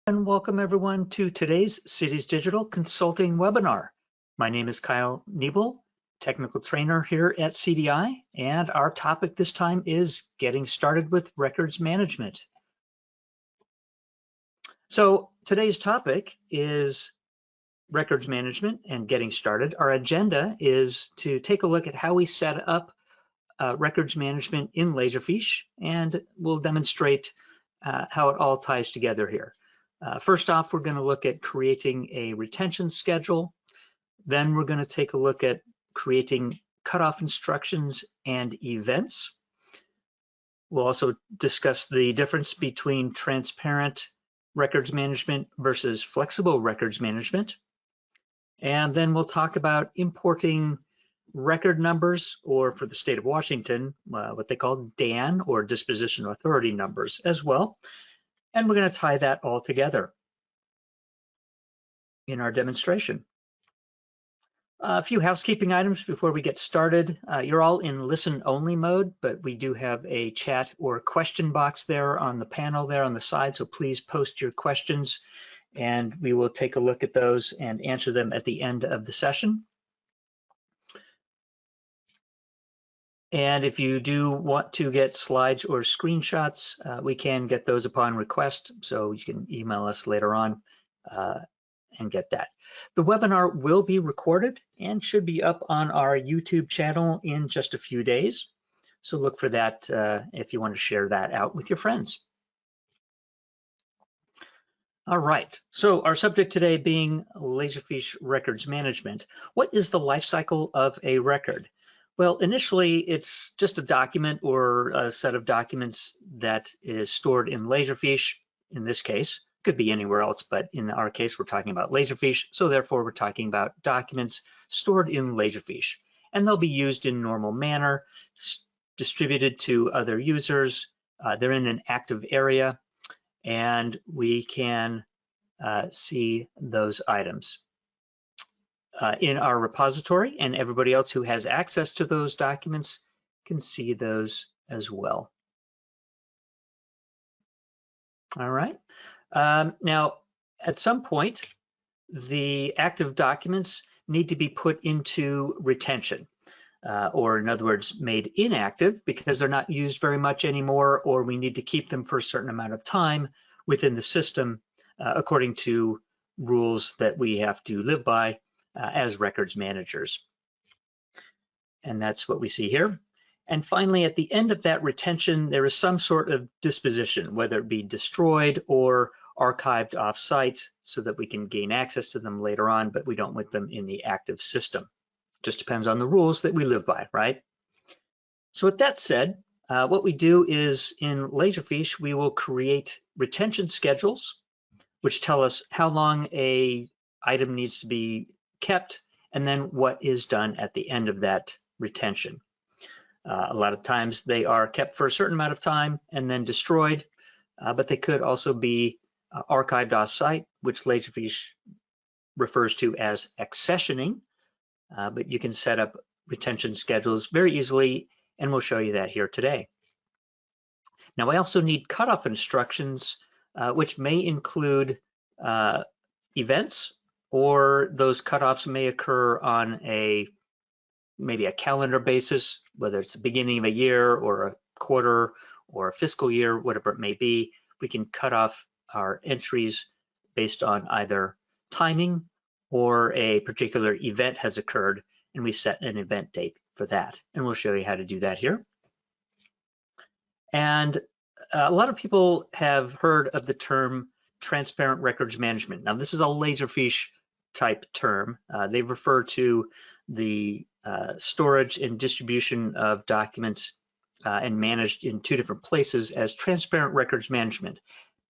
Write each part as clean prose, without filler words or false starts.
And welcome everyone to today's Cities Digital Consulting webinar. My name is Kyle Niebel, technical trainer here at CDI, and our topic this time is getting started with records management. So today's topic is records management and getting started. Our agenda is to take a look at how we set up records management in Laserfiche, and we'll demonstrate how it all ties together here. First off, we're going to look at creating a retention schedule. Then we're going to take a look at creating cutoff instructions and events. We'll also discuss the difference between transparent records management versus flexible records management. And then we'll talk about importing record numbers, or for the state of Washington, what they call DAN, or disposition authority numbers as well. And we're going to tie that all together in our demonstration. A few housekeeping items before we get started. You're all in listen-only mode, but we do have a chat or question box there on the panel there on the side, so please post your questions and we will take a look at those and answer them at the end of the session. And if you do want to get slides or screenshots, we can get those upon request, so you can email us later on and get that. The webinar will be recorded and should be up on our YouTube channel in just a few days. So look for that if you want to share that out with your friends. All right, so our subject today being Laserfiche records management. What is the life cycle of a record? Well, initially, it's just a document or a set of documents that is stored in Laserfiche. In this case, could be anywhere else, but in our case, we're talking about Laserfiche. So therefore, we're talking about documents stored in Laserfiche, and they'll be used in normal manner, distributed to other users. They're in an active area, and we can see those items in our repository, and everybody else who has access to those documents can see those as well. All right. Now, at some point, the active documents need to be put into retention, or in other words, made inactive because they're not used very much anymore, or we need to keep them for a certain amount of time within the system according to rules that we have to live by as records managers. And that's what we see here. And finally, at the end of that retention, there is some sort of disposition, whether it be destroyed or archived off-site so that we can gain access to them later on, but we don't want them in the active system. Just depends on the rules that we live by, right? So with that said, what we do is in Laserfiche, we will create retention schedules, which tell us how long a item needs to be kept, and then what is done at the end of that retention. A lot of times they are kept for a certain amount of time and then destroyed, but they could also be archived off-site, which Laserfiche refers to as accessioning, but you can set up retention schedules very easily, and we'll show you that here today. Now, I also need cutoff instructions, which may include events, or those cutoffs may occur on maybe a calendar basis, whether it's the beginning of a year or a quarter or a fiscal year, whatever it may be. We can cut off our entries based on either timing or a particular event has occurred, and we set an event date for that. And we'll show you how to do that here. And a lot of people have heard of the term transparent records management. Now, this is a Laserfiche type term. They refer to the storage and distribution of documents and managed in two different places as transparent records management.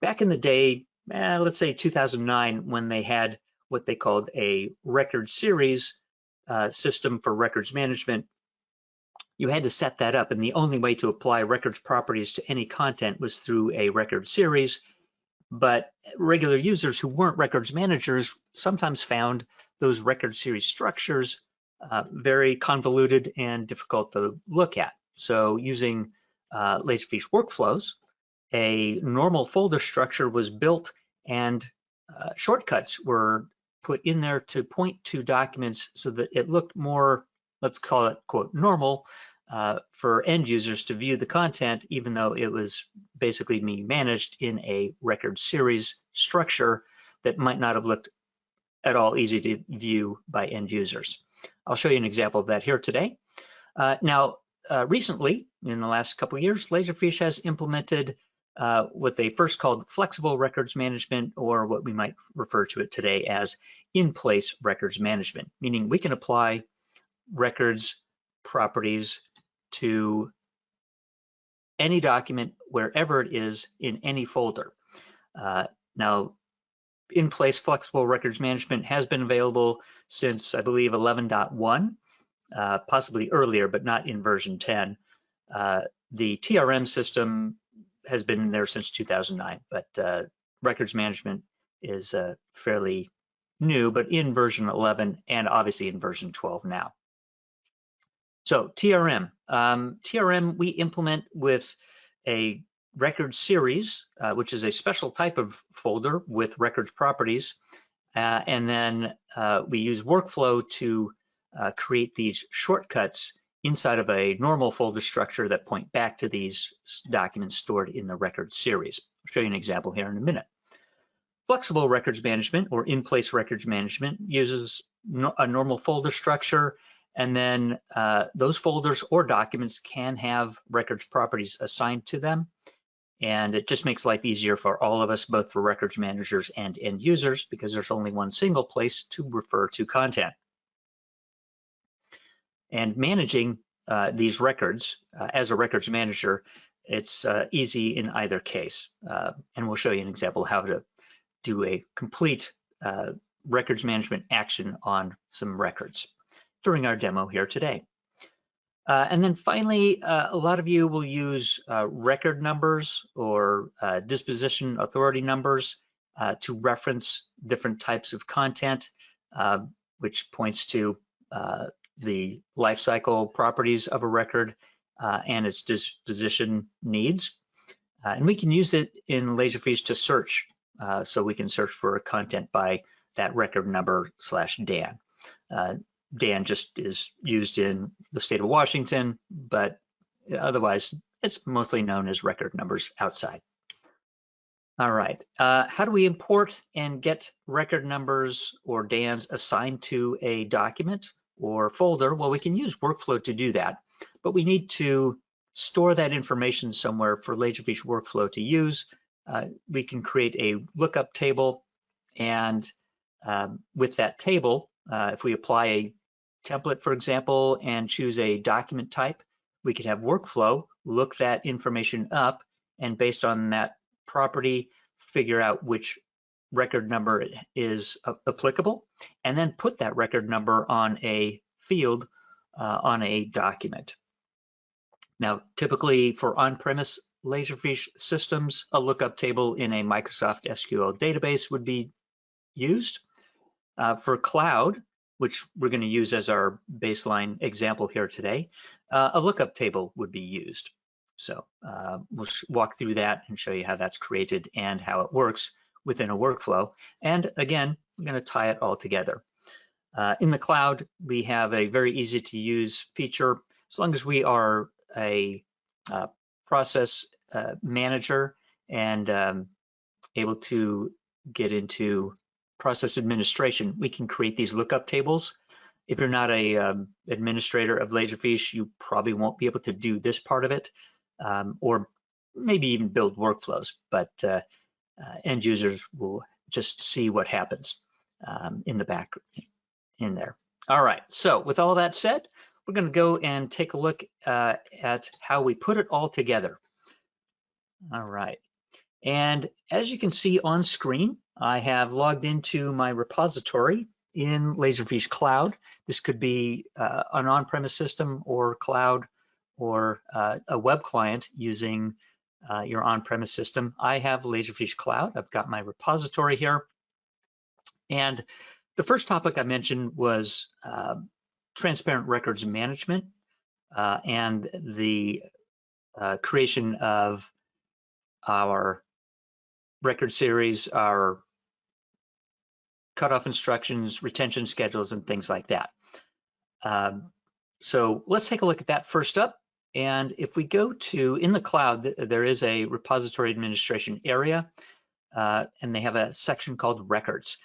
Back in the day, let's say 2009, when they had what they called a record series system for records management, you had to set that up, and the only way to apply records properties to any content was through a record series. But regular users who weren't records managers sometimes found those record series structures very convoluted and difficult to look at. So using Laserfiche workflows, a normal folder structure was built and shortcuts were put in there to point to documents so that it looked more, let's call it, quote, normal for end users to view the content, even though it was basically being managed in a record series structure that might not have looked at all easy to view by end users. I'll show you an example of that here today. Recently, in the last couple of years, Laserfiche has implemented what they first called flexible records management, or what we might refer to it today as in-place records management, meaning we can apply records properties to any document wherever it is in any folder. Now, in-place flexible records management has been available since, I believe, 11.1, possibly earlier, but not in version 10. The TRM system has been there since 2009, but records management is fairly new, but in version 11 and obviously in version 12 now. So TRM. TRM we implement with a record series, which is a special type of folder with records properties. And then we use workflow to create these shortcuts inside of a normal folder structure that point back to these documents stored in the record series. I'll show you an example here in a minute. Flexible records management, or in-place records management, uses a normal folder structure, and then those folders or documents can have records properties assigned to them. And it just makes life easier for all of us, both for records managers and end users, because there's only one single place to refer to content. And managing these records as a records manager, it's easy in either case. And we'll show you an example of how to do a complete records management action on some records during our demo here today. And then finally, a lot of you will use record numbers or disposition authority numbers to reference different types of content, which points to the lifecycle properties of a record and its disposition needs. And we can use it in Laserfiche to search. So we can search for content by that record number /Dan. Dan just is used in the state of Washington, but otherwise it's mostly known as record numbers outside. All right, how do we import and get record numbers or DANs assigned to a document or folder? Well, we can use workflow to do that, but we need to store that information somewhere for Laserfiche workflow to use. We can create a lookup table, and with that table, if we apply a template, for example, and choose a document type, we could have workflow look that information up, and based on that property, figure out which record number is applicable, and then put that record number on a field on a document. Now, typically for on-premise Laserfiche systems, a lookup table in a Microsoft SQL database would be used. For cloud, which we're going to use as our baseline example here today, a lookup table would be used. So we'll walk through that and show you how that's created and how it works within a workflow. And again, we're going to tie it all together. In the cloud, we have a very easy to use feature. As long as we are a process manager and able to get into process administration, we can create these lookup tables. If you're not a administrator of Laserfiche, you probably won't be able to do this part of it, or maybe even build workflows, but end users will just see what happens in the back in there. All right, so with all that said, we're going to go and take a look at how we put it all together. All right, and as you can see on screen, I have logged into my repository in Laserfiche Cloud. This could be an on-premise system or cloud, or a web client using your on-premise system. I have Laserfiche Cloud. I've got my repository here. And the first topic I mentioned was transparent records management and the creation of our record series, our cutoff instructions, retention schedules, and things like that. So let's take a look at that first up. And if we go to, in the cloud, there is a repository administration area, and they have a section called records.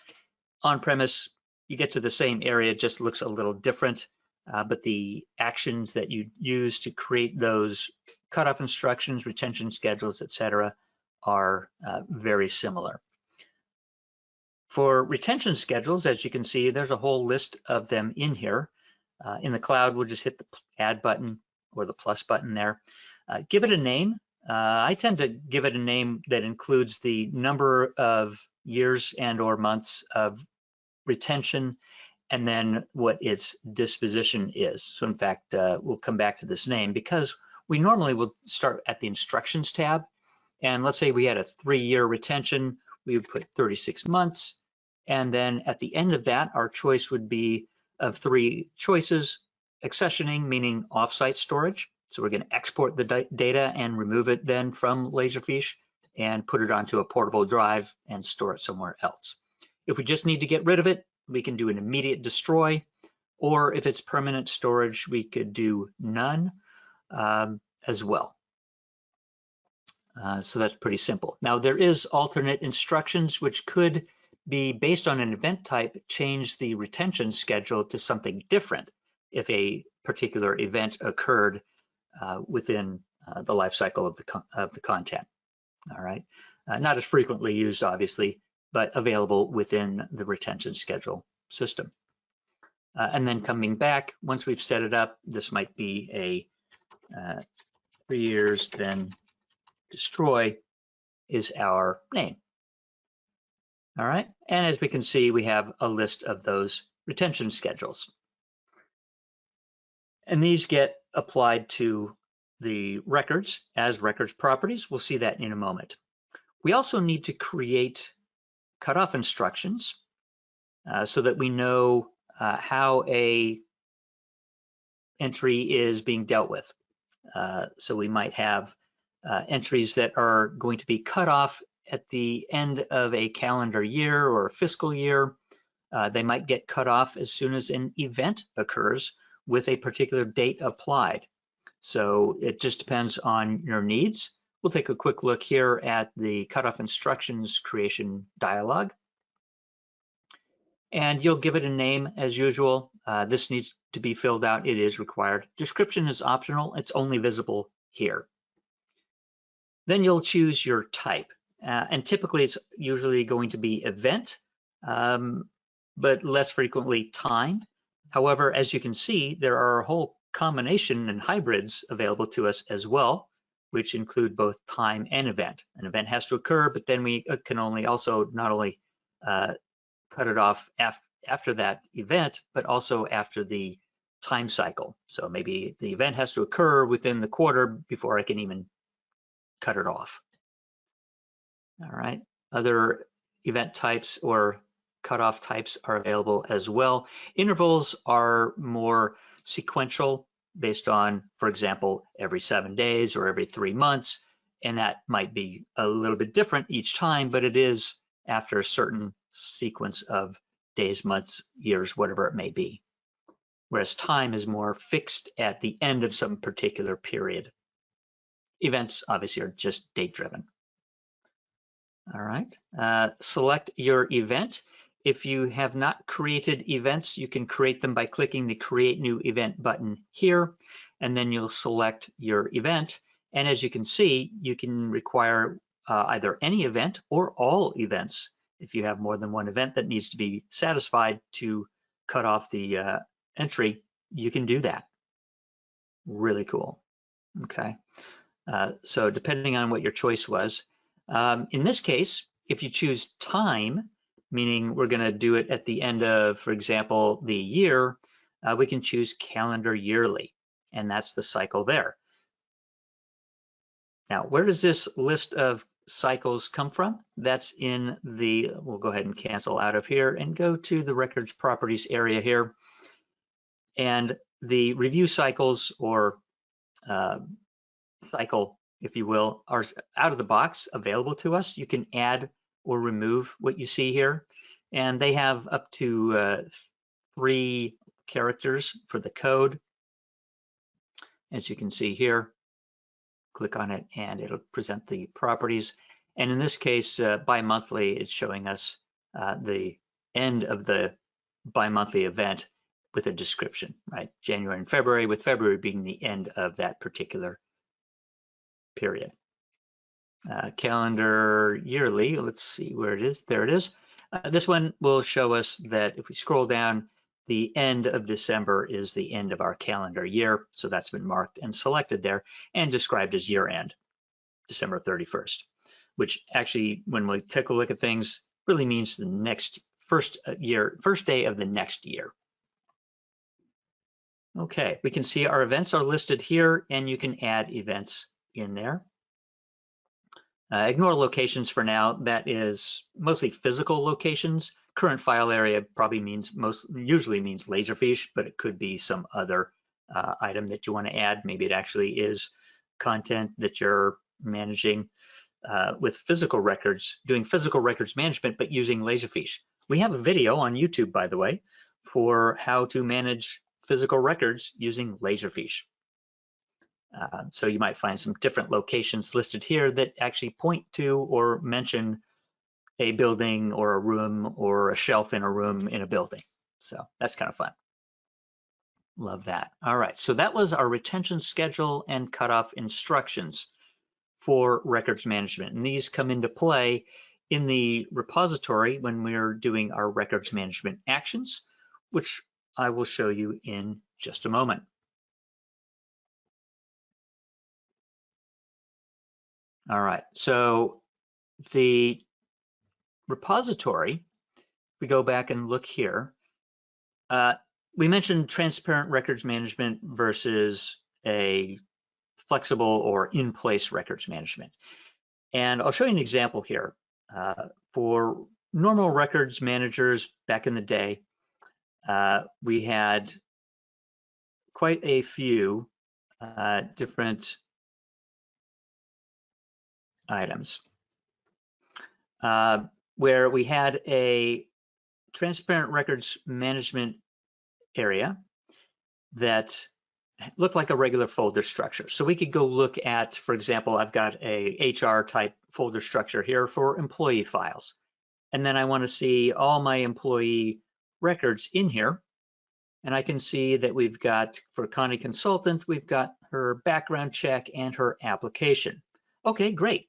On-premise, you get to the same area, it just looks a little different, but the actions that you use to create those cutoff instructions, retention schedules, etc., are very similar. For retention schedules, as you can see, there's a whole list of them in here. In the cloud, we'll just hit the add button or the plus button there. Give it a name. I tend to give it a name that includes the number of years and or months of retention, and then what its disposition is. So in fact, we'll come back to this name because we normally will start at the instructions tab. And let's say we had a 3-year retention, we would put 36 months. And then at the end of that, our choice would be of 3 choices: accessioning, meaning offsite storage. So we're going to export the data and remove it then from Laserfiche and put it onto a portable drive and store it somewhere else. If we just need to get rid of it, we can do an immediate destroy, or if it's permanent storage, we could do none as well. So that's pretty simple. Now there is alternate instructions which could be based on an event type, change the retention schedule to something different if a particular event occurred within the life cycle of the content. All right, not as frequently used, obviously, but available within the retention schedule system. And then coming back, once we've set it up, this might be a 3 years, then destroy is our name. All right, and as we can see, we have a list of those retention schedules. And these get applied to the records as records properties. We'll see that in a moment. We also need to create cutoff instructions so that we know how a entry is being dealt with. So we might have entries that are going to be cut off at the end of a calendar year or a fiscal year. They might get cut off as soon as an event occurs with a particular date applied. So it just depends on your needs. We'll take a quick look here at the cutoff instructions creation dialog. And you'll give it a name as usual. This needs to be filled out. It is required. Description is optional. It's only visible here. Then you'll choose your type. And typically it's usually going to be event, but less frequently time. However, as you can see, there are a whole combination and hybrids available to us as well, which include both time and event. An event has to occur, but then we can only also not only cut it off after that event, but also after the time cycle. So maybe the event has to occur within the quarter before I can even cut it off. All right, other event types or cutoff types are available as well. Intervals are more sequential based on, for example, every 7 days or every 3 months, and that might be a little bit different each time, but it is after a certain sequence of days, months, years, whatever it may be. Whereas time is more fixed at the end of some particular period. Events obviously are just date driven. All right, select your event. If you have not created events, you can create them by clicking the Create New Event button here, and then you'll select your event. And as you can see, you can require either any event or all events. If you have more than one event that needs to be satisfied to cut off the entry, you can do that. Really cool. Okay, so depending on what your choice was, in this case, if you choose time, meaning we're going to do it at the end of, for example, the year, we can choose calendar yearly, and that's the cycle there. Now, where does this list of cycles come from? That's in the, we'll go ahead and cancel out of here and go to the records properties area here. And the review cycles or cycle if you will, are out of the box available to us. You can add or remove what you see here. And they have up to 3 characters for the code. As you can see here, click on it and it'll present the properties. And in this case, bi-monthly, it's showing us the end of the bi-monthly event with a description, right? January and February, with February being the end of that particular period. Calendar yearly, let's see where it is. There it is. This one will show us that if we scroll down, the end of December is the end of our calendar year. So that's been marked and selected there and described as year end, December 31st, which actually, when we take a look at things, really means the next first day of the next year. Okay, we can see our events are listed here and you can add events in there. Ignore locations for now. That is mostly physical locations. Current file area probably usually means Laserfiche, but it could be some other item that you want to add. Maybe it actually is content that you're managing with physical records, doing physical records management, but using Laserfiche. We have a video on YouTube, by the way, for how to manage physical records using Laserfiche. So you might find some different locations listed here that actually point to or mention a building or a room or a shelf in a room in a building. So that's kind of fun. Love that. All right, so that was our retention schedule and cutoff instructions for records management. And these come into play in the repository when we're doing our records management actions, which I will show you in just a moment. All right, so the repository, we go back and look here. We mentioned transparent records management versus a flexible or in-place records management. And I'll show you an example here. For normal records managers back in the day, we had quite a few different items where we had a transparent records management area that looked like a regular folder structure. So we could go look at, for example, I've got a HR type folder structure here for employee files. And then I want to see all my employee records in here. And I can see that we've got, for Connie Consultant, we've got her background check and her application. Okay, great.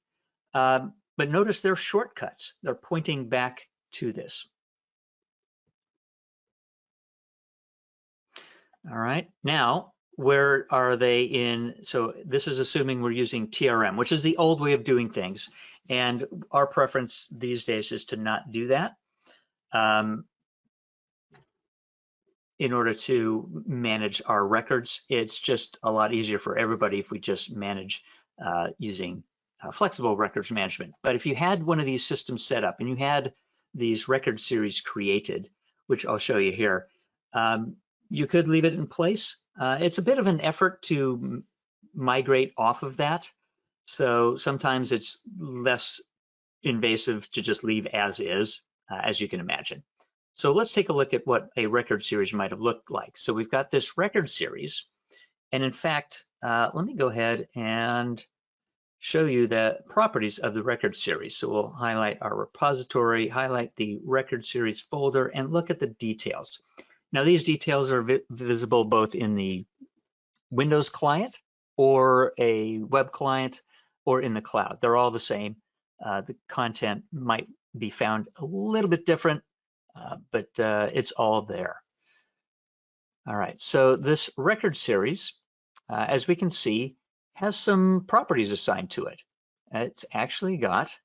But notice they're shortcuts. They're pointing back to this. All right, now, where are they in? So this is assuming we're using TRM, which is the old way of doing things. And our preference these days is to not do that in order to manage our records. It's just a lot easier for everybody if we just manage using flexible records management. But if you had one of these systems set up and you had these record series created, which I'll show you here, you could leave it in place. It's a bit of an effort to migrate off of that. So sometimes it's less invasive to just leave as is, as you can imagine. So let's take a look at what a record series might have looked like. So we've got this record series. And in fact, let me go ahead and show you the properties of the record series. So we'll highlight our repository, highlight the record series folder, and look at the details. Now these details are visible both in the Windows client or a web client or in the cloud. They're all the same. The content might be found a little bit different, but it's all there. All right, so this record series, as we can see, has some properties assigned to it. It's actually got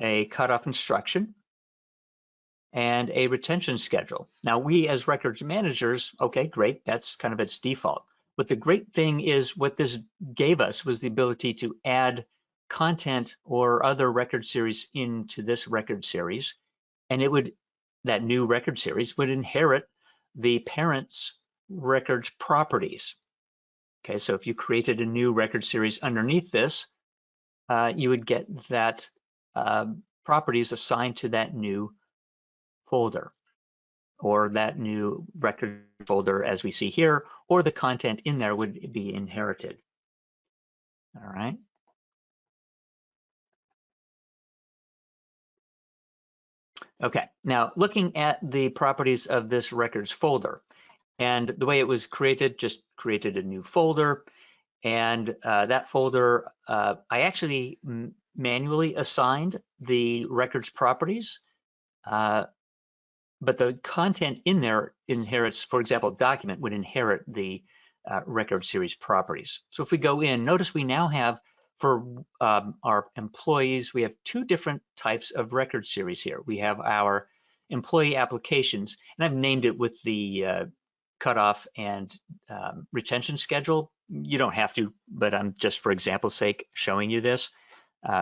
a cutoff instruction and a retention schedule. Now we as records managers, okay, great, that's kind of its default. But the great thing is what this gave us was the ability to add content or other record series into this record series, and that new record series would inherit the parent's records properties. Okay, so if you created a new record series underneath this, you would get that properties assigned to that new folder, or that new record folder as we see here, or the content in there would be inherited. All right. Okay, now looking at the properties of this records folder, and the way it was created, just created a new folder, and that folder, I actually manually assigned the records properties, but the content in there inherits, for example, document would inherit the record series properties. So if we go in, notice we now have, for our employees, we have two different types of record series here. We have our employee applications, and I've named it with the cutoff and retention schedule. You don't have to, but I'm just for example's sake showing you this.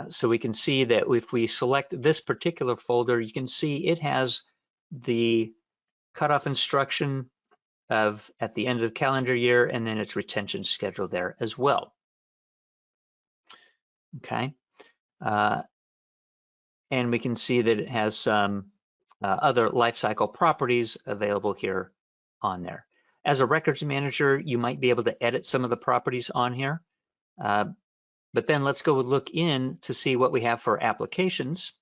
So we can see that if we select this particular folder, you can see it has the cutoff instruction of at the end of the calendar year, and then its retention schedule there as well. Okay, and we can see that it has some other lifecycle properties available here on there. As a records manager, you might be able to edit some of the properties on here, but then let's go look in to see what we have for applications.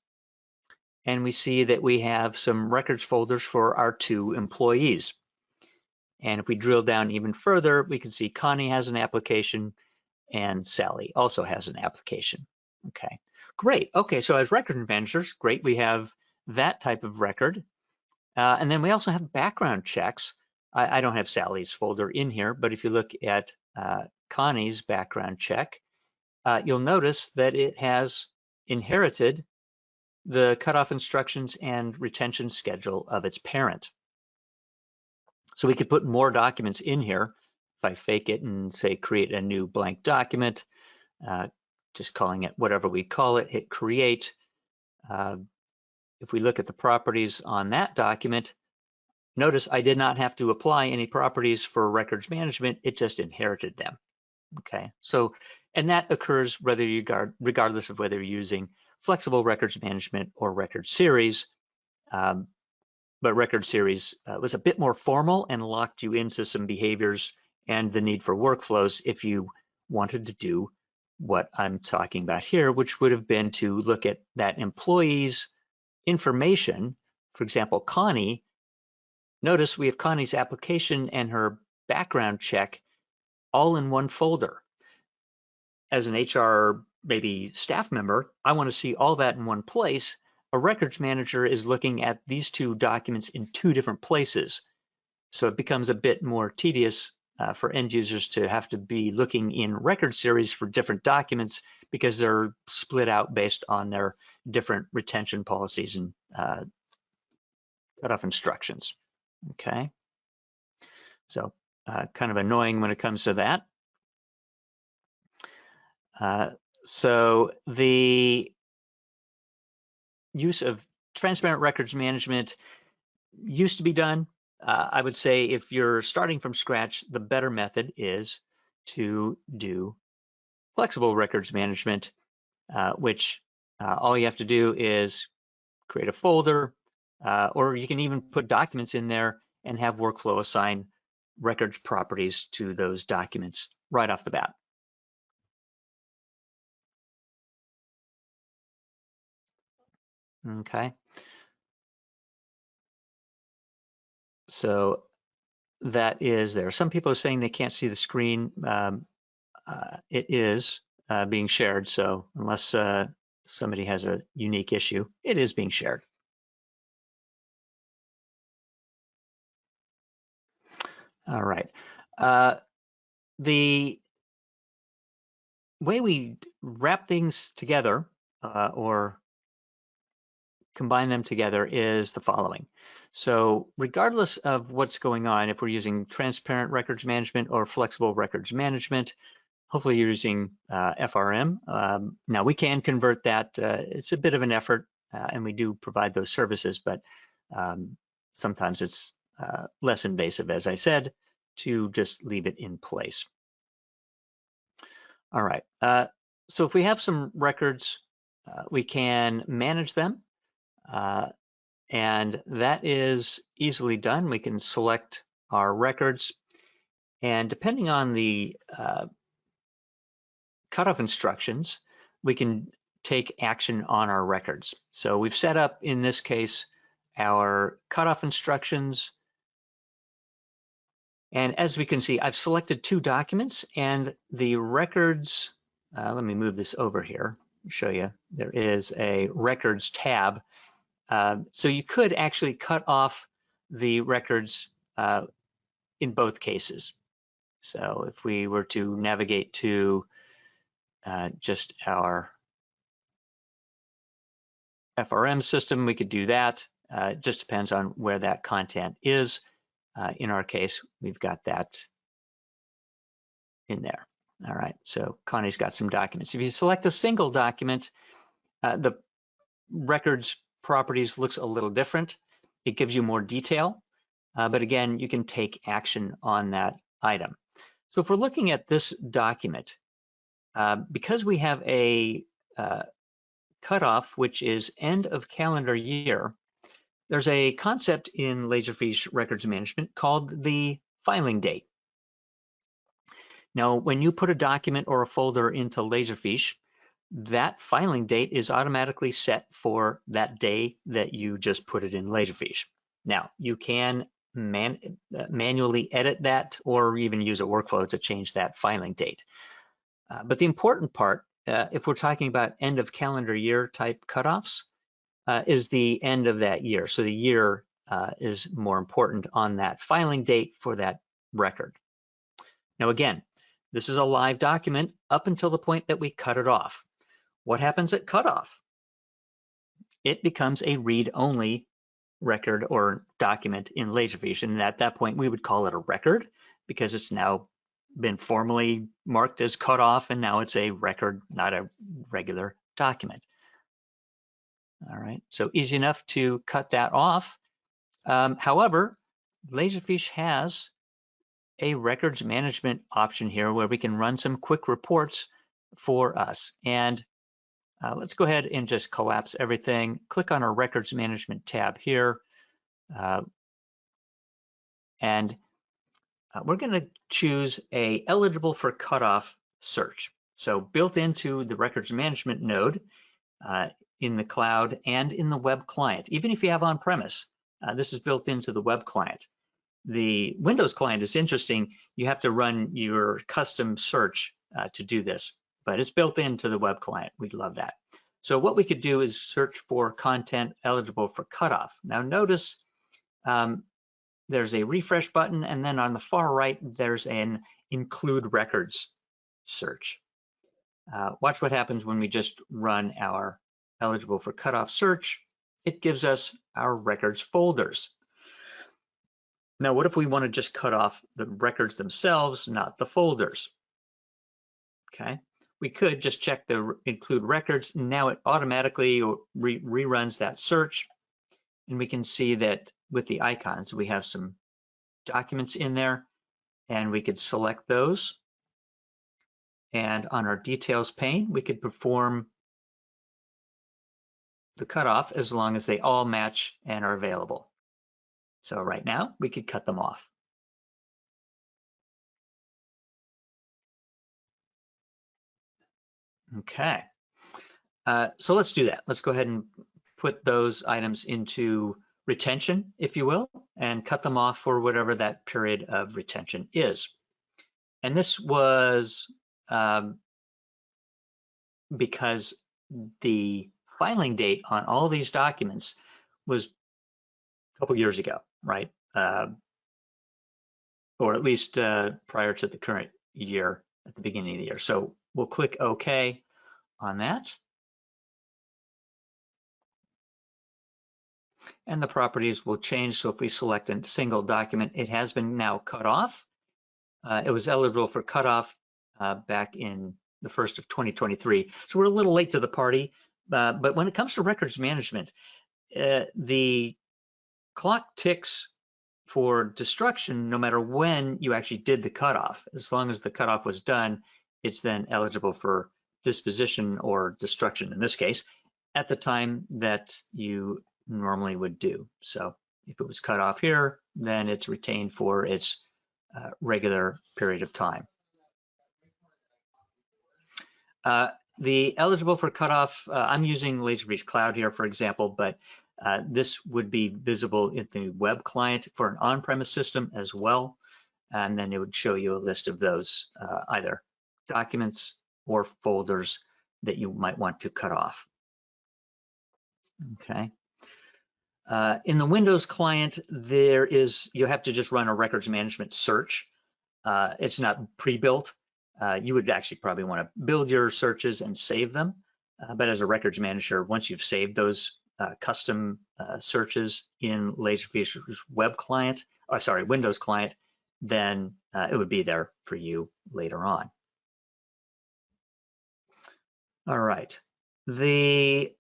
And we see that we have some records folders for our two employees. And if we drill down even further, we can see Connie has an application and Sally also has an application. Okay, great. Okay, so as record managers, great, we have that type of record. And then we also have background checks. I don't have Sally's folder in here, but if you look at Connie's background check, you'll notice that it has inherited the cutoff instructions and retention schedule of its parent. So we could put more documents in here. If I fake it and say create a new blank document, just calling it whatever we call it, hit create. If we look at the properties on that document, notice I did not have to apply any properties for records management, it just inherited them. Okay, so, and that occurs whether you regardless of whether you're using flexible records management or record series, but record series was a bit more formal and locked you into some behaviors and the need for workflows if you wanted to do what I'm talking about here, which would have been to look at that employee's information. For example, Connie, notice we have Connie's application and her background check all in one folder. As an HR, maybe staff member, I want to see all that in one place. A records manager is looking at these two documents in two different places. So it becomes a bit more tedious for end users to have to be looking in record series for different documents because they're split out based on their different retention policies and cutoff instructions. Okay, so kind of annoying when it comes to that. So the use of transparent records management used to be done. I would say if you're starting from scratch, the better method is to do flexible records management, which all you have to do is create a folder, or you can even put documents in there and have workflow assign records properties to those documents right off the bat. Okay. So that is there. Some people are saying they can't see the screen. It is being shared. So unless somebody has a unique issue, it is being shared. All right. The way we wrap things together or combine them together is the following. So regardless of what's going on, if we're using transparent records management or flexible records management, hopefully you're using FRM. Now we can convert that. It's a bit of an effort and we do provide those services, but sometimes it's less invasive, as I said, to just leave it in place. All right. So if we have some records, we can manage them, and that is easily done. We can select our records, and depending on the cutoff instructions, we can take action on our records. So we've set up, in this case, our cutoff instructions. And as we can see, I've selected 2 documents, and the records, let me move this over here, show you. There is a records tab. So you could actually cut off the records in both cases. So if we were to navigate to just our FRM system, we could do that. It just depends on where that content is. In our case, we've got that in there. All right, so Connie's got some documents. If you select a single document, the records properties looks a little different. It gives you more detail, but again, you can take action on that item. So if we're looking at this document, because we have a cutoff, which is end of calendar year, there's a concept in Laserfiche records management called the filing date. Now, when you put a document or a folder into Laserfiche, that filing date is automatically set for that day that you just put it in Laserfiche. Now, you can manually edit that or even use a workflow to change that filing date. But the important part, if we're talking about end of calendar year type cutoffs, is the end of that year. So the year is more important on that filing date for that record. Now again, this is a live document up until the point that we cut it off. What happens at cutoff? It becomes a read-only record or document in Laserfiche, and at that point we would call it a record because it's now been formally marked as cut off, and now it's a record, not a regular document. All right, so easy enough to cut that off. However, Laserfiche has a records management option here where we can run some quick reports for us. And let's go ahead and just collapse everything. Click on our records management tab here. And we're going to choose a eligible for cutoff search. So built into the records management node in the cloud and in the web client, even if you have on-premise, this is built into the web client. The Windows client is interesting. You have to run your custom search to do this, but it's built into the web client. We'd love that. So what we could do is search for content eligible for cutoff. Now notice there's a refresh button, and then on the far right, there's an include records search. Watch what happens when we just run our eligible for cutoff search. It gives us our records folders. Now, what if we want to just cut off the records themselves, not the folders? Okay, we could just check the include records. Now it automatically reruns that search, and we can see that with the icons, we have some documents in there, and we could select those. And on our details pane, we could perform the cutoff as long as they all match and are available. So right now, we could cut them off. Okay, so let's do that. Let's go ahead and put those items into retention, if you will, and cut them off for whatever that period of retention is. And this was because the filing date on all these documents was a couple years ago, right? Or at least prior to the current year, at the beginning of the year. So we'll click OK on that. And the properties will change. So if we select a single document, it has been now cut off. It was eligible for cutoff back in the 1st of 2023. So we're a little late to the party. But when it comes to records management, the clock ticks for destruction no matter when you actually did the cutoff. As long as the cutoff was done, it's then eligible for disposition or destruction in this case at the time that you normally would do. So if it was cut off here, then it's retained for its regular period of time. The eligible for cutoff, I'm using Laserfiche Cloud here, for example, but this would be visible in the web client for an on-premise system as well. And then it would show you a list of those either documents or folders that you might want to cut off. Okay. In the Windows client, you have to just run a records management search. It's not pre-built. You would actually probably want to build your searches and save them. But as a records manager, once you've saved those custom searches in Laserfiche's web client, or sorry, Windows client, then it would be there for you later on. All right. The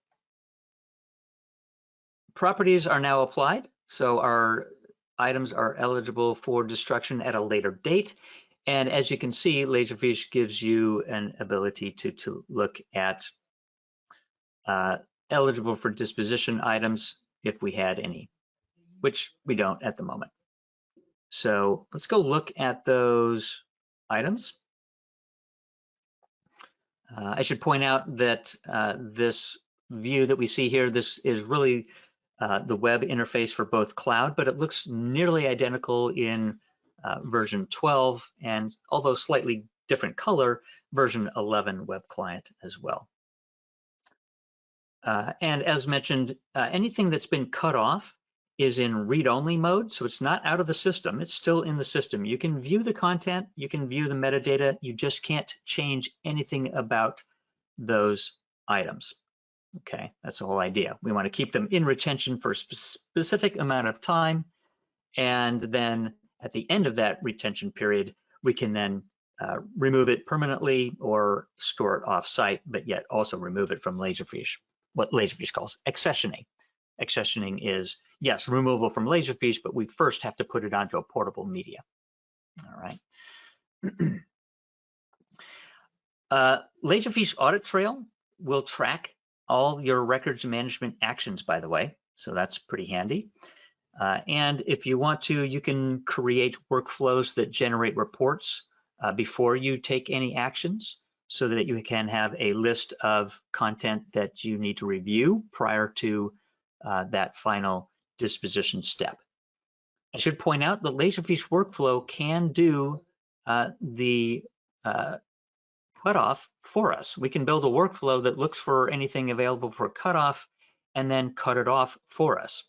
properties are now applied. So our items are eligible for destruction at a later date. And as you can see, Laserfiche gives you an ability to look at eligible for disposition items if we had any, which we don't at the moment. So let's go look at those items. I should point out that this view that we see here, this is really the web interface for both cloud, but it looks nearly identical in version 12, and although slightly different color, version 11 web client as well. And as mentioned, anything that's been cut off is in read-only mode, so it's not out of the system, it's still in the system. You can view the content, you can view the metadata, you just can't change anything about those items. Okay, that's the whole idea. We want to keep them in retention for a specific amount of time, and then at the end of that retention period, we can then remove it permanently or store it off-site, but yet also remove it from Laserfiche, what Laserfiche calls accessioning. Accessioning is, yes, removable from Laserfiche, but we first have to put it onto a portable media. All right. Laserfiche Audit Trail will track all your records management actions, by the way, so that's pretty handy. And if you want to, you can create workflows that generate reports before you take any actions, so that you can have a list of content that you need to review prior to that final disposition step. I should point out that Laserfiche workflow can do the cutoff for us. We can build a workflow that looks for anything available for cutoff and then cut it off for us.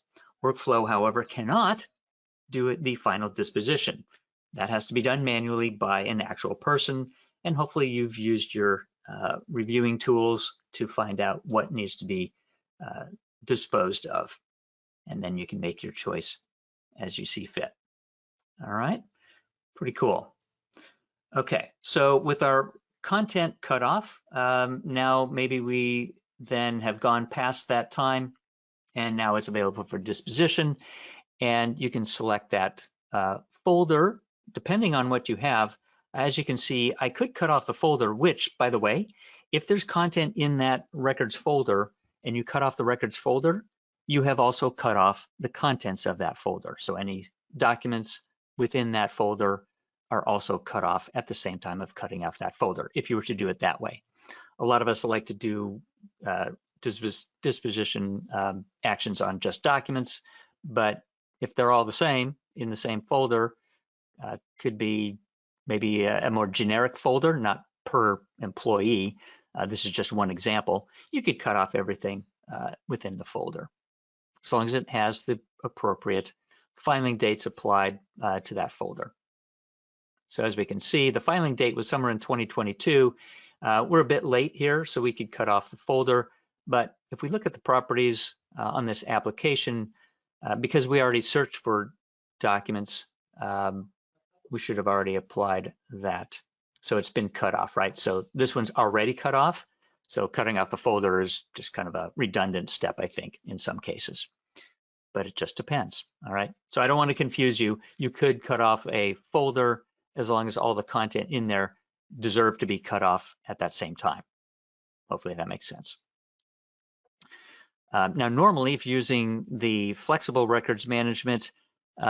Workflow, however, cannot do the final disposition. That has to be done manually by an actual person, and hopefully you've used your reviewing tools to find out what needs to be disposed of, and then you can make your choice as you see fit. All right, pretty cool. Okay, so with our content cut off, now maybe we then have gone past that time, and now it's available for disposition, and you can select that folder depending on what you have. As you can see, I could cut off the folder, which, by the way, if there's content in that records folder and you cut off the records folder, you have also cut off the contents of that folder. So any documents within that folder are also cut off at the same time of cutting off that folder, if you were to do it that way. A lot of us like to do disposition actions on just documents, but if they're all the same in the same folder, could be maybe a more generic folder, not per employee. This is just one example. You could cut off everything within the folder, as long as it has the appropriate filing dates applied to that folder. So as we can see, the filing date was somewhere in 2022. We're a bit late here, so we could cut off the folder. But if we look at the properties on this application, because we already searched for documents, we should have already applied that. So it's been cut off, right? So this one's already cut off. So cutting off the folder is just kind of a redundant step, I think, in some cases. But it just depends, all right? So I don't want to confuse you. You could cut off a folder as long as all the content in there deserve to be cut off at that same time. Hopefully that makes sense. Now, normally, if you're using the flexible records management,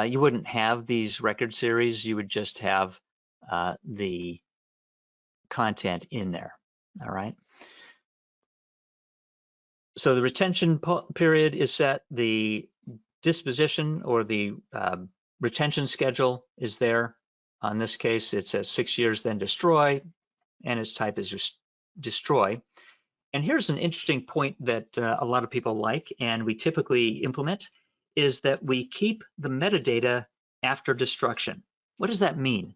you wouldn't have these record series. You would just have the content in there. All right. So the retention period is set. The disposition or the retention schedule is there. On this case, it says 6 years, then destroy, and its type is just destroy. And here's an interesting point that a lot of people like, and we typically implement, is that we keep the metadata after destruction. What does that mean?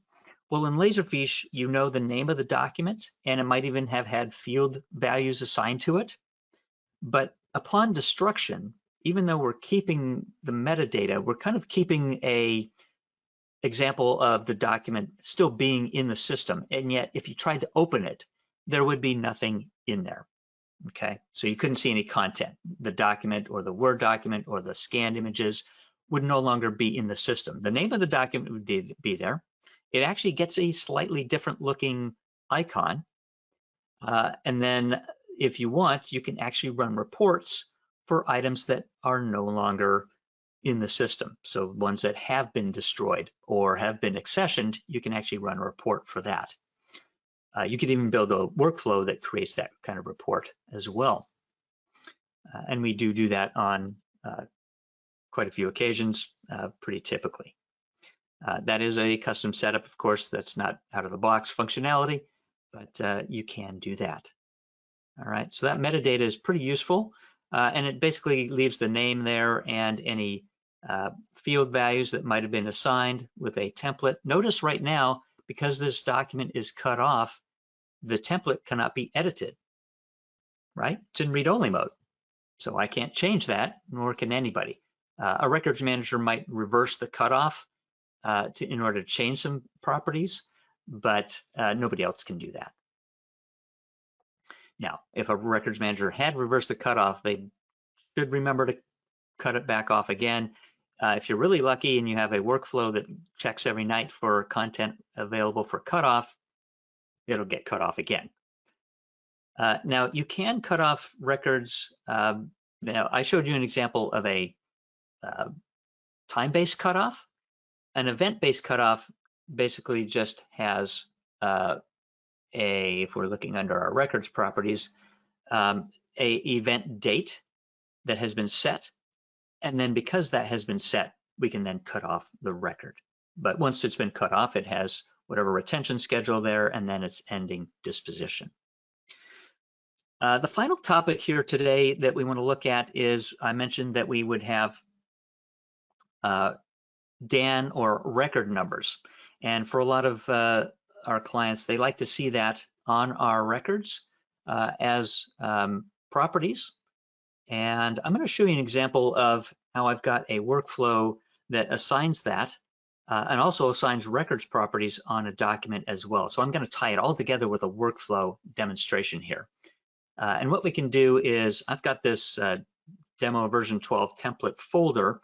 Well, in Laserfiche, you know the name of the document, and it might even have had field values assigned to it. But upon destruction, even though we're keeping the metadata, we're kind of keeping a example of the document still being in the system. And yet, if you tried to open it, there would be nothing in there. Okay, so you couldn't see any content. The document or the Word document or the scanned images would no longer be in the system. The name of the document would be there. It actually gets a slightly different looking icon. And then if you want, you can actually run reports for items that are no longer in the system. So ones that have been destroyed or have been accessioned, you can actually run a report for that. You could even build a workflow that creates that kind of report as well. And we do that on quite a few occasions, pretty typically. That is a custom setup, of course. That's not out of the box functionality, but you can do that. All right, so that metadata is pretty useful, and it basically leaves the name there and any field values that might have been assigned with a template. Notice right now, because this document is cut off, the template cannot be edited, right? It's in read-only mode. So I can't change that, nor can anybody. A records manager might reverse the cutoff in order to change some properties, but nobody else can do that. Now, if a records manager had reversed the cutoff, they should remember to cut it back off again. If you're really lucky and you have a workflow that checks every night for content available for cutoff, it'll get cut off again. Now, you can cut off records. Now, I showed you an example of a time-based cutoff. An event-based cutoff basically just has if we're looking under our records properties, a event date that has been set. And then because that has been set, we can then cut off the record. But once it's been cut off, it has whatever retention schedule there, and then its ending disposition. The final topic here today that we want to look at is, I mentioned that we would have DAN or record numbers. And for a lot of our clients, they like to see that on our records as properties. And I'm going to show you an example of how I've got a workflow that assigns that and also assigns records properties on a document as well. So I'm going to tie it all together with a workflow demonstration here. And what we can do is, I've got this demo version 12 template folder,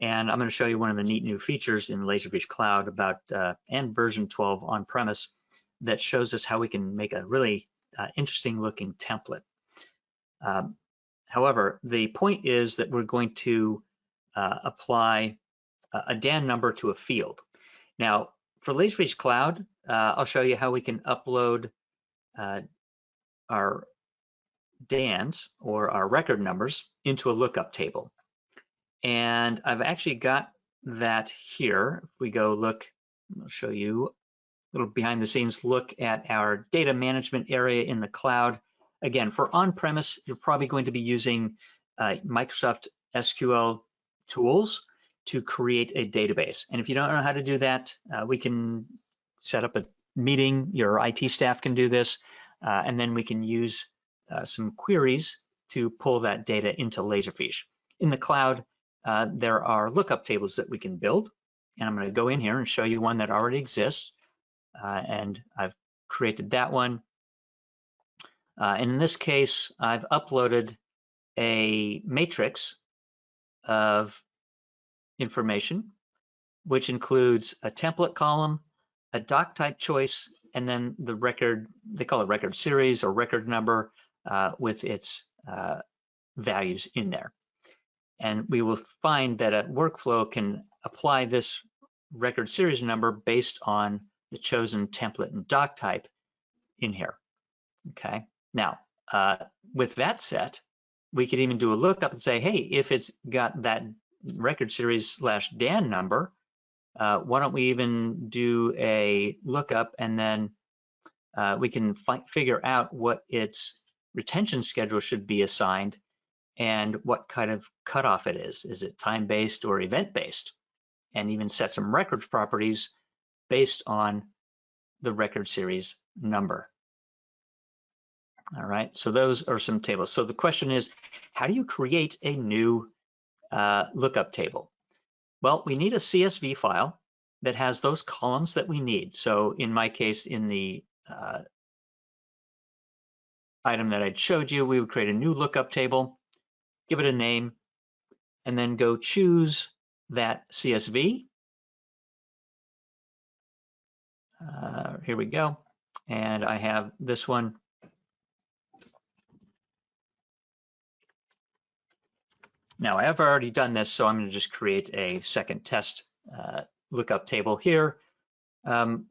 and I'm going to show you one of the neat new features in Laserfiche Cloud about and version 12 on-premise that shows us how we can make a really interesting looking template. However, the point is that we're going to apply a DAN number to a field. Now, for Laserfiche Cloud, I'll show you how we can upload our DANs or our record numbers into a lookup table. And I've actually got that here. If we go look, I'll show you a little behind the scenes look at our data management area in the cloud. Again, for on-premise, you're probably going to be using Microsoft SQL tools to create a database. And if you don't know how to do that, we can set up a meeting. Your IT staff can do this, and then we can use some queries to pull that data into Laserfiche. In the cloud, there are lookup tables that we can build, and I'm going to go in here and show you one that already exists, and I've created that one. And in this case, I've uploaded a matrix of information, which includes a template column, a doc type choice, and then the record, they call it record series or record number, with its values in there. And we will find that a workflow can apply this record series number based on the chosen template and doc type in here. Okay. Now, with that set, we could even do a lookup and say, hey, if it's got that record series / Dan number, why don't we even do a lookup, and then we can figure out what its retention schedule should be assigned and what kind of cutoff it is. Is it time-based or event-based? And even set some records properties based on the record series number. All right, so those are some tables. So the question is, how do you create a new lookup table? Well, we need a CSV file that has those columns that we need. So in my case, in the item that I'd showed you, we would create a new lookup table, give it a name, and then go choose that CSV. Here we go. And I have this one. Now I have already done this, so I'm going to just create a second test lookup table here.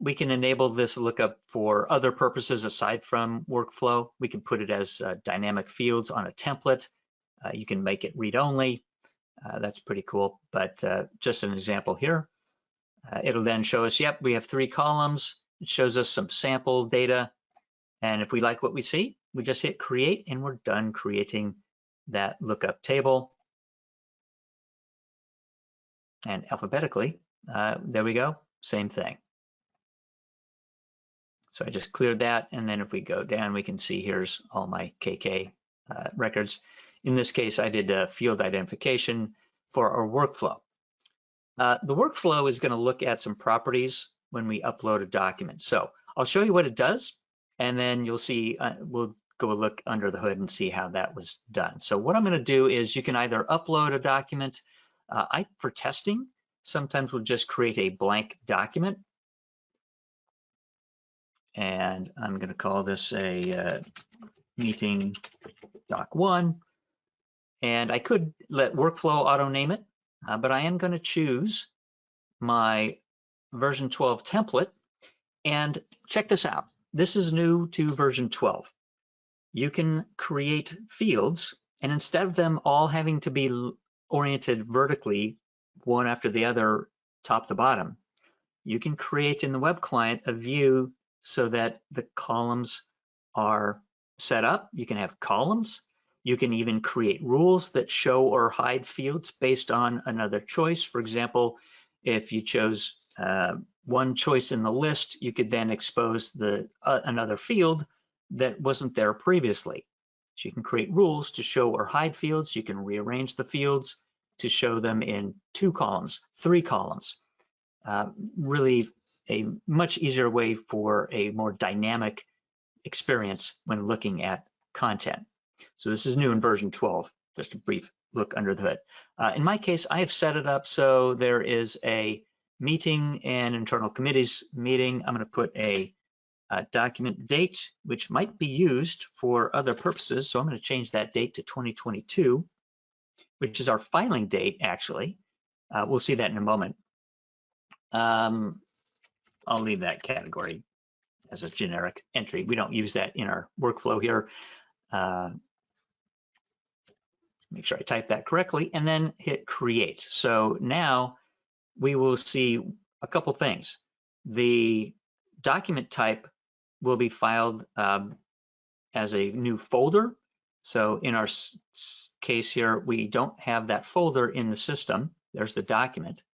We can enable this lookup for other purposes aside from workflow. We can put it as dynamic fields on a template. You can make it read-only. That's pretty cool, but just an example here. It'll then show us, yep, we have 3 columns. It shows us some sample data. And if we like what we see, we just hit create and we're done creating that lookup table. And alphabetically, there we go, same thing. So I just cleared that, and then if we go down, we can see here's all my KK records. In this case, I did a field identification for our workflow. The workflow is going to look at some properties when we upload a document. So I'll show you what it does, and then you'll see, we'll go look under the hood and see how that was done. So what I'm going to do is you can either upload a document. For testing, sometimes we'll just create a blank document. And I'm going to call this a meeting doc 1. And I could let workflow auto name it, but I am going to choose my version 12 template. And check this out. This is new to version 12. You can create fields, and instead of them all having to be oriented vertically, one after the other, top to bottom, you can create in the web client a view so that the columns are set up. You can have columns. You can even create rules that show or hide fields based on another choice. For example, if you chose one choice in the list, you could then expose another field that wasn't there previously. So you can create rules to show or hide fields. You can rearrange the fields to show them in 2 columns, 3 columns. Really a much easier way for a more dynamic experience when looking at content. So this is new in version 12, just a brief look under the hood. In my case, I have set it up so there is a meeting and internal committees meeting. I'm going to put a document date, which might be used for other purposes. So I'm going to change that date to 2022, which is our filing date, actually. We'll see that in a moment. I'll leave that category as a generic entry. We don't use that in our workflow here. Make sure I type that correctly and then hit create. So now we will see a couple things. The document type will be filed as a new folder. So in our case here, we don't have that folder in the system. There's the document.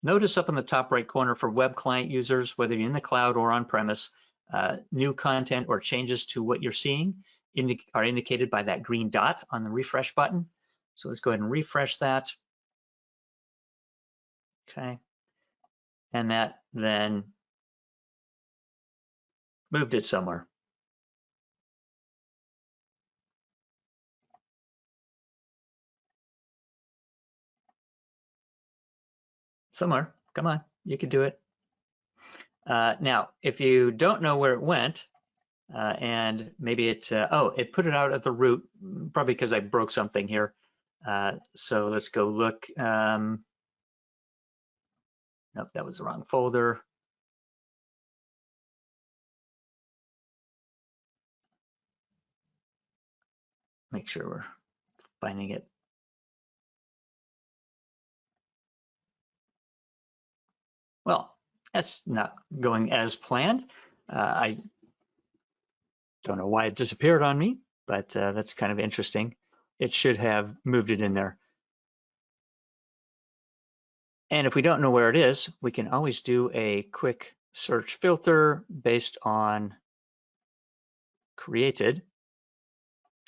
Notice up in the top right corner for web client users, whether you're in the cloud or on-premise, new content or changes to what you're seeing are indicated by that green dot on the refresh button. So let's go ahead and refresh that. Okay. And that then moved it somewhere. Somewhere, come on, you can do it. Now, if you don't know where it went, and maybe it, oh, it put it out at the root, probably because I broke something here. So let's go look. Nope, that was the wrong folder. Make sure we're finding it. Well, that's not going as planned. I don't know why it disappeared on me, but that's kind of interesting. It should have moved it in there. And if we don't know where it is, we can always do a quick search filter based on created.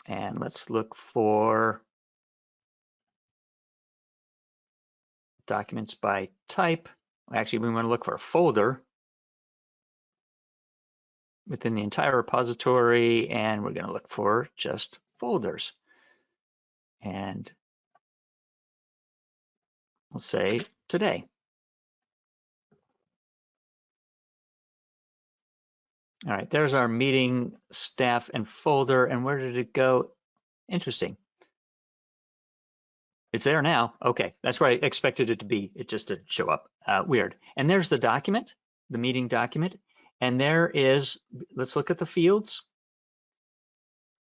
And let's look for documents by type. Actually, we want to look for a folder within the entire repository, and we're going to look for just folders. And we'll say today. All right, there's our meeting staff and folder. And where did it go? Interesting. It's there now. Okay, that's where I expected it to be. It just didn't show up. Weird. And there's the document, the meeting document. And there is, let's look at the fields.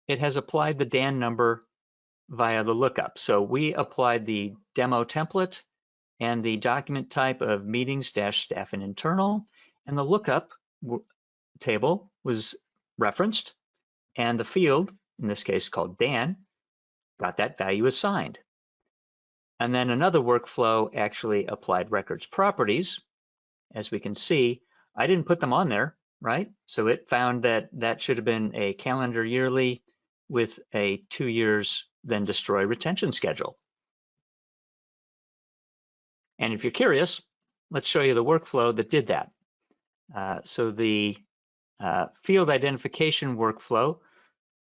It has applied the DAN number via the lookup. So we applied the demo template and the document type of meetings-staff and internal. And the lookup table was referenced. And the field, in this case called DAN, got that value assigned. And then another workflow actually applied records properties. As we can see, I didn't put them on there, right? So it found that that should have been a calendar yearly with a 2 years then destroy retention schedule. And if you're curious, let's show you the workflow that did that. So the field identification workflow,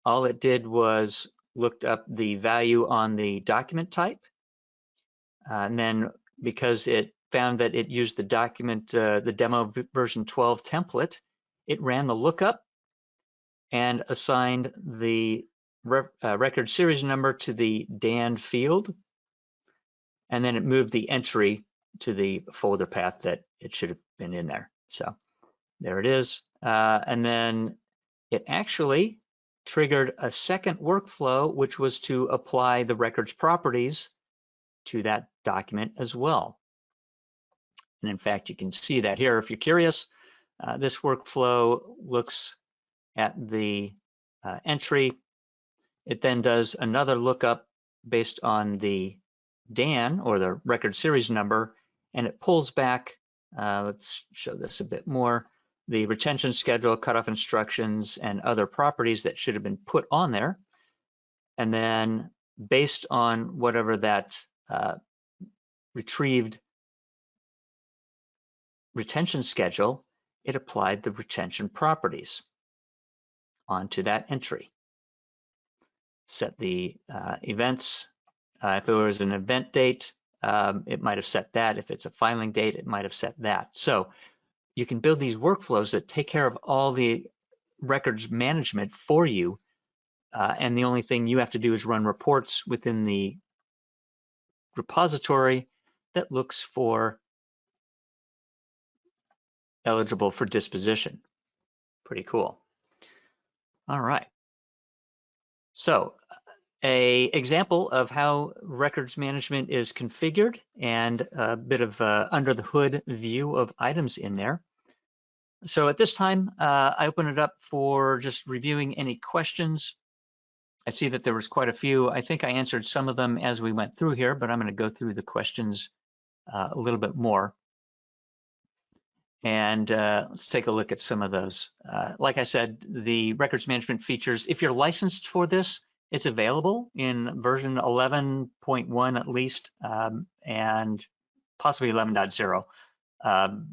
all it did was looked up the value on the document type. And then because it found that it used the document, the demo version 12 template, it ran the lookup and assigned the record series number to the DAN field. And then it moved the entry to the folder path that it should have been in there. So there it is. And then it actually triggered a second workflow, which was to apply the records properties to that document as well. And in fact, you can see that here if you're curious. This workflow looks at the entry. It then does another lookup based on the DAN or the record series number, and it pulls back, let's show this a bit more, the retention schedule, cutoff instructions, and other properties that should have been put on there. And then based on whatever that retrieved retention schedule, it applied the retention properties onto that entry. Set the events. If it was an event date, it might have set that. If it's a filing date, it might have set that. So you can build these workflows that take care of all the records management for you. And the only thing you have to do is run reports within the repository that looks for eligible for disposition. Pretty cool. All right. So an example of how records management is configured and a bit of under the hood view of items in there. So at this time, I open it up for just reviewing any questions. I see that there was quite a few. I think I answered some of them as we went through here, but I'm going to go through the questions a little bit more. And let's take a look at some of those. Like I said, the records management features, if you're licensed for this, it's available in version 11.1 at least, and possibly 11.0.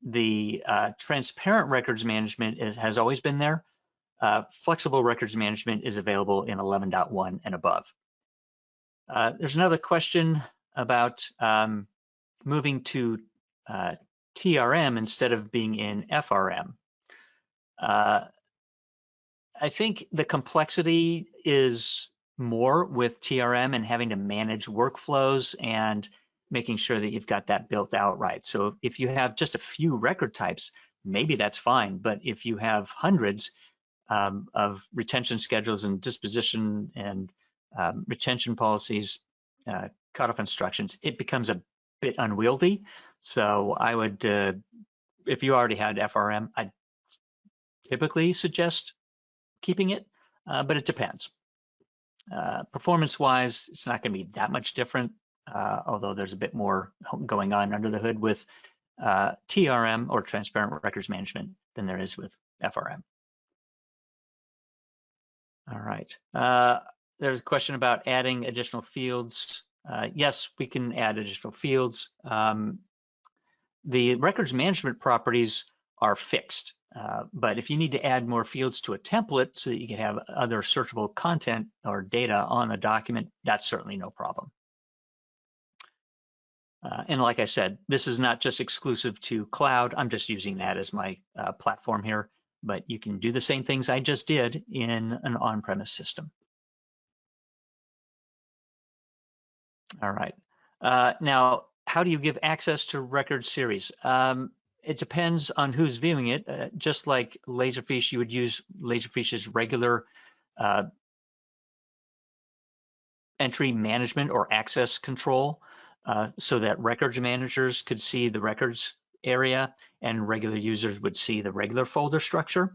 The transparent records management has always been there. Flexible records management is available in 11.1 and above. There's another question about moving to TRM instead of being in FRM. I think the complexity is more with TRM and having to manage workflows and making sure that you've got that built out right. So if you have just a few record types, maybe that's fine. But if you have hundreds of retention schedules and disposition and retention policies, cutoff instructions, it becomes a bit unwieldy. So I would, if you already had FRM, I'd typically suggest keeping it, but it depends. Performance-wise, it's not going to be that much different, although there's a bit more going on under the hood with TRM or Transparent Records Management than there is with FRM. All right. There's a question about adding additional fields. Yes, we can add additional fields. The records management properties are fixed, but if you need to add more fields to a template so that you can have other searchable content or data on a document, that's certainly no problem. And like I said, this is not just exclusive to cloud. I'm just using that as my platform here, but you can do the same things I just did in an on-premise system. All right. Now, how do you give access to record series? It depends on who's viewing it. Just like Laserfiche, you would use Laserfiche's regular entry management or access control so that records managers could see the records area and regular users would see the regular folder structure.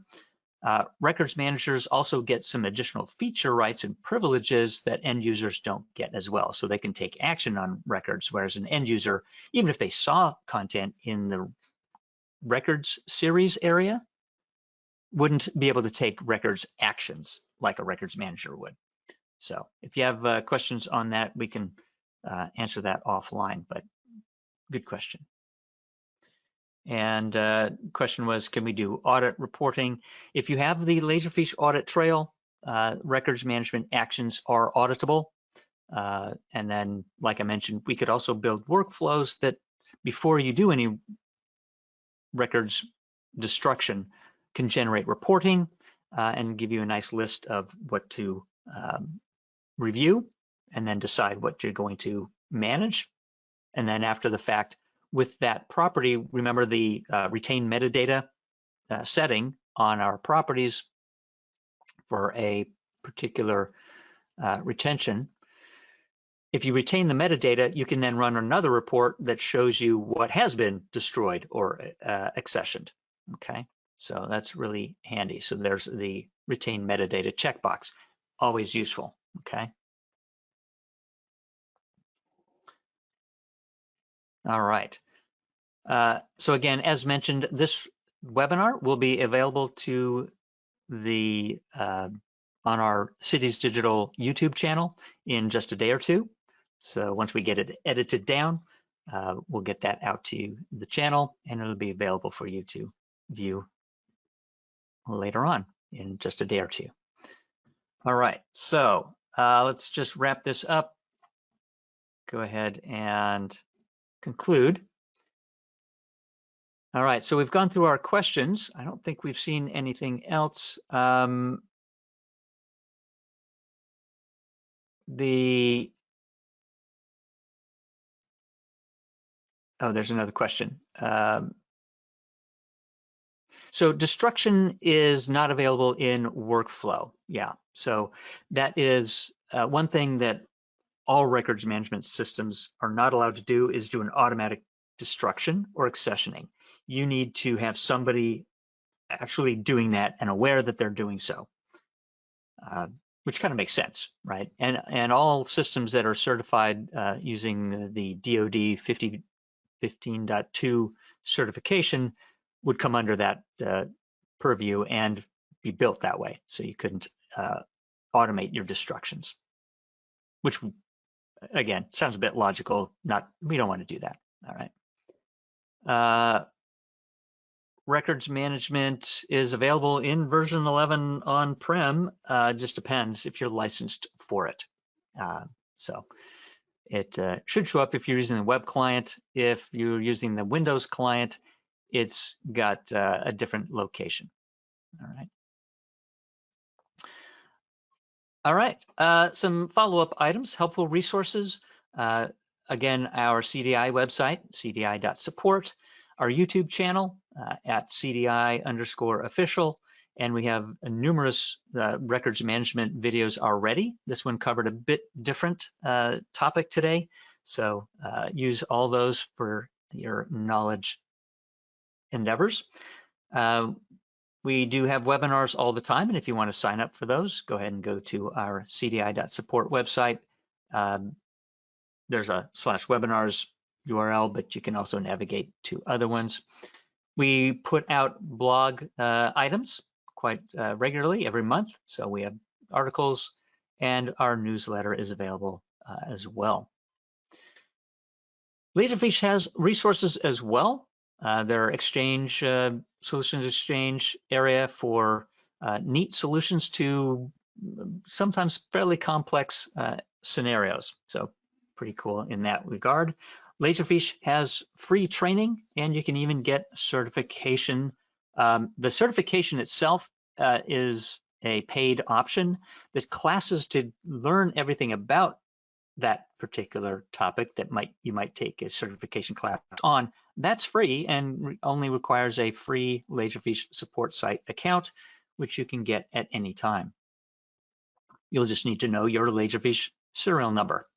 Records managers also get some additional feature rights and privileges that end users don't get as well. So they can take action on records, whereas an end user, even if they saw content in the records series area, wouldn't be able to take records actions like a records manager would. So if you have questions on that, we can answer that offline, but good question. And question was, can we do audit reporting? If you have the Laserfiche audit trail, records management actions are auditable. And then, like I mentioned, we could also build workflows that before you do any records destruction can generate reporting and give you a nice list of what to review and then decide what you're going to manage. And then after the fact, with that property, remember the retain metadata setting on our properties for a particular retention. If you retain the metadata, you can then run another report that shows you what has been destroyed or accessioned. Okay, so that's really handy. So there's the retain metadata checkbox, always useful. Okay. All right. So again, as mentioned, this webinar will be available to the on our Cities Digital YouTube channel in just a day or two. So once we get it edited down, we'll get that out to the channel and it'll be available for you to view later on in just a day or two. All right, so let's just wrap this up. Go ahead and conclude. All right, so we've gone through our questions. I don't think we've seen anything else. Oh, there's another question. So destruction is not available in workflow. Yeah, so that is one thing that all records management systems are not allowed to do is do an automatic destruction or accessioning. You need to have somebody actually doing that and aware that they're doing so, which kind of makes sense, right? And all systems that are certified using the DoD 15.2 certification would come under that purview and be built that way. So you couldn't automate your destructions, which again, sounds a bit logical. We don't want to do that. All right. Records management is available in version 11 on-prem. Just depends if you're licensed for it. So it should show up if you're using the web client. If you're using the Windows client, it's got a different location. All right. All right, some follow-up items, helpful resources. Again, our CDI website, cdi.support, our YouTube channel at CDI_official, and we have numerous records management videos already. This one covered a bit different topic today, so use all those for your knowledge endeavors. We do have webinars all the time, and if you want to sign up for those, go ahead and go to our cdi.support website. There's a /webinars URL, but you can also navigate to other ones. We put out blog items quite regularly every month, so we have articles, and our newsletter is available as well. Laserfiche has resources as well. Their exchange, solutions exchange area for neat solutions to sometimes fairly complex scenarios. So pretty cool in that regard. Laserfiche has free training, and you can even get certification. The certification itself is a paid option. The classes to learn everything about that particular topic that you might take a certification class on, that's free and only requires a free Laserfiche support site account, which you can get at any time. You'll just need to know your Laserfiche serial number.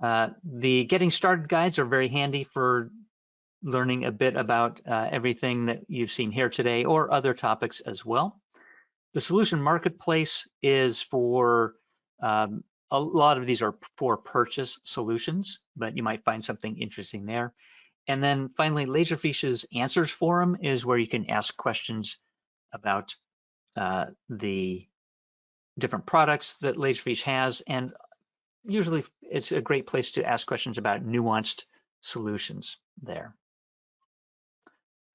The getting started guides are very handy for learning a bit about everything that you've seen here today or other topics as well. The solution marketplace is for a lot of these are for purchase solutions, but you might find something interesting there. And then finally, Laserfiche's answers forum is where you can ask questions about the different products that Laserfiche has, and usually it's a great place to ask questions about nuanced solutions there.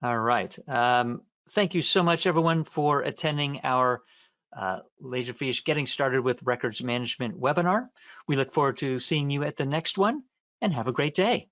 All right. Thank you so much, everyone, for attending our Laserfiche Getting Started with Records Management webinar. We look forward to seeing you at the next one, and have a great day.